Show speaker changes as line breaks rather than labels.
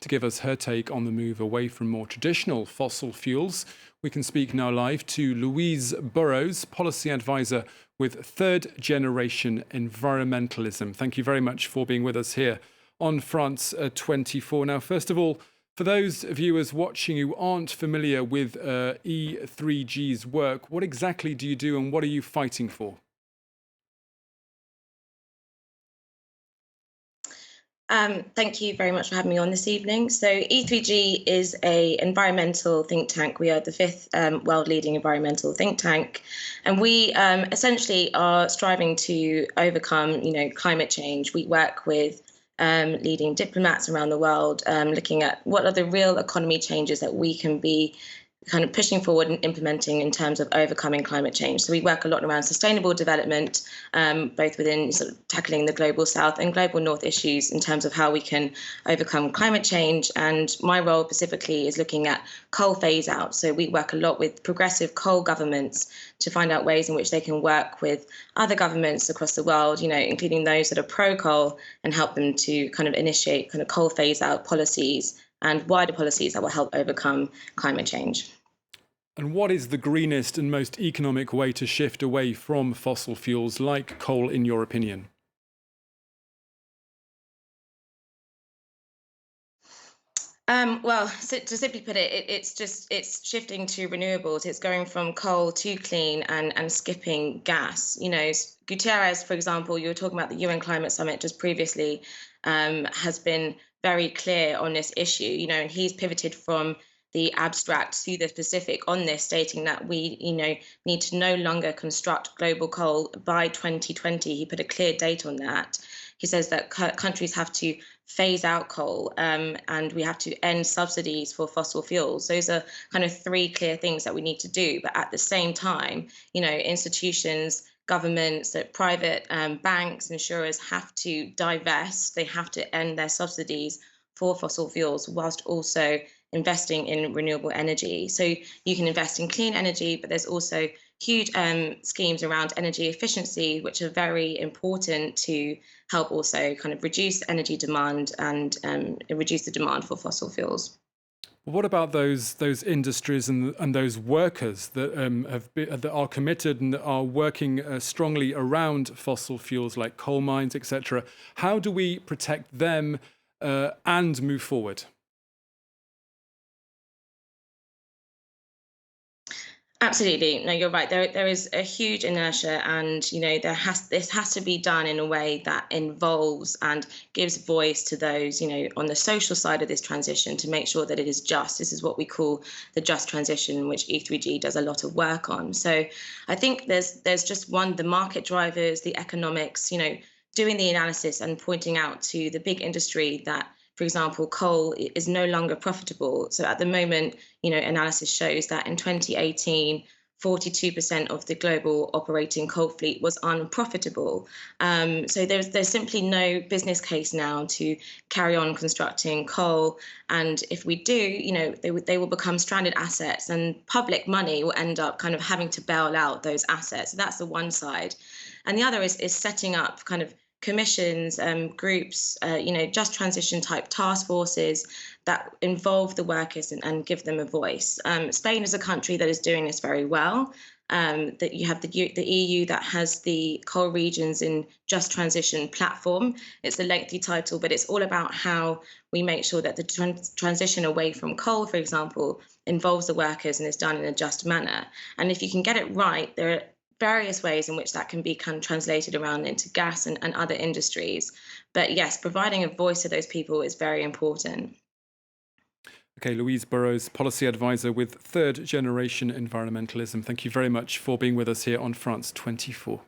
To give us her take on the move away from more traditional fossil fuels, we can speak now live to Louise Burrows, policy advisor with Third Generation Environmentalism. Thank you very much for being with us here on France 24. Now, first of all, for those viewers watching who aren't familiar with E3G's work, what exactly do you do and what are you fighting for?
Thank you very much for having me on this evening. So E3G is a environmental think tank. We are the fifth world leading environmental think tank, and we essentially are striving to overcome, climate change. We work with leading diplomats around the world, looking at what are the real economy changes that we can be kind of pushing forward and implementing in terms of overcoming climate change. So we work a lot around sustainable development, both within sort of tackling the global south and global north issues in terms of how we can overcome climate change. And my role specifically is looking at coal phase out. So we work a lot with progressive coal governments to find out ways in which they can work with other governments across the world, including those that are pro coal, and help them to kind of initiate kind of coal phase out policies and wider policies that will help overcome climate change.
And what is the greenest and most economic way to shift away from fossil fuels like coal, in your opinion?
Well, to simply put it, it's shifting to renewables. It's going from coal to clean and skipping gas. Guterres, for example, you were talking about the UN Climate Summit just previously, has been very clear on this issue. And he's pivoted from the abstract to the specific on this, stating that we, need to no longer construct global coal by 2020. He put a clear date on that. He says that countries have to phase out coal, and we have to end subsidies for fossil fuels. Those are kind of three clear things that we need to do. But at the same time, institutions, governments, that private banks, insurers have to divest. They have to end their subsidies for fossil fuels whilst also investing in renewable energy. So you can invest in clean energy, but there's also huge schemes around energy efficiency, which are very important to help also kind of reduce energy demand and reduce the demand for fossil fuels.
What about those industries and those workers that that are committed and that are working strongly around fossil fuels like coal mines, etc.? How do we protect them and move forward?
Absolutely. No, you're right. There is a huge inertia, and this has to be done in a way that involves and gives voice to those, on the social side of this transition, to make sure that it is just. This is what we call the just transition, which E3G does a lot of work on. So I think there's just the market drivers, the economics, doing the analysis and pointing out to the big industry that, for example, coal is no longer profitable. So at the moment, analysis shows that in 2018, 42% of the global operating coal fleet was unprofitable. So there's simply no business case now to carry on constructing coal. And if we do, they will become stranded assets, and public money will end up kind of having to bail out those assets. So that's the one side. And the other is setting up kind of commissions, groups, just transition type task forces that involve the workers and give them a voice. Spain is a country that is doing this very well. That you have the EU that has the coal regions in just transition platform. It's a lengthy title, but it's all about how we make sure that the transition away from coal, for example, involves the workers and is done in a just manner. And if you can get it right, there are various ways in which that can be kind of translated around into gas and other industries. But yes, providing a voice to those people is very important.
Okay, Louise Burrows, policy advisor with Third Generation Environmentalism. Thank you very much for being with us here on France 24.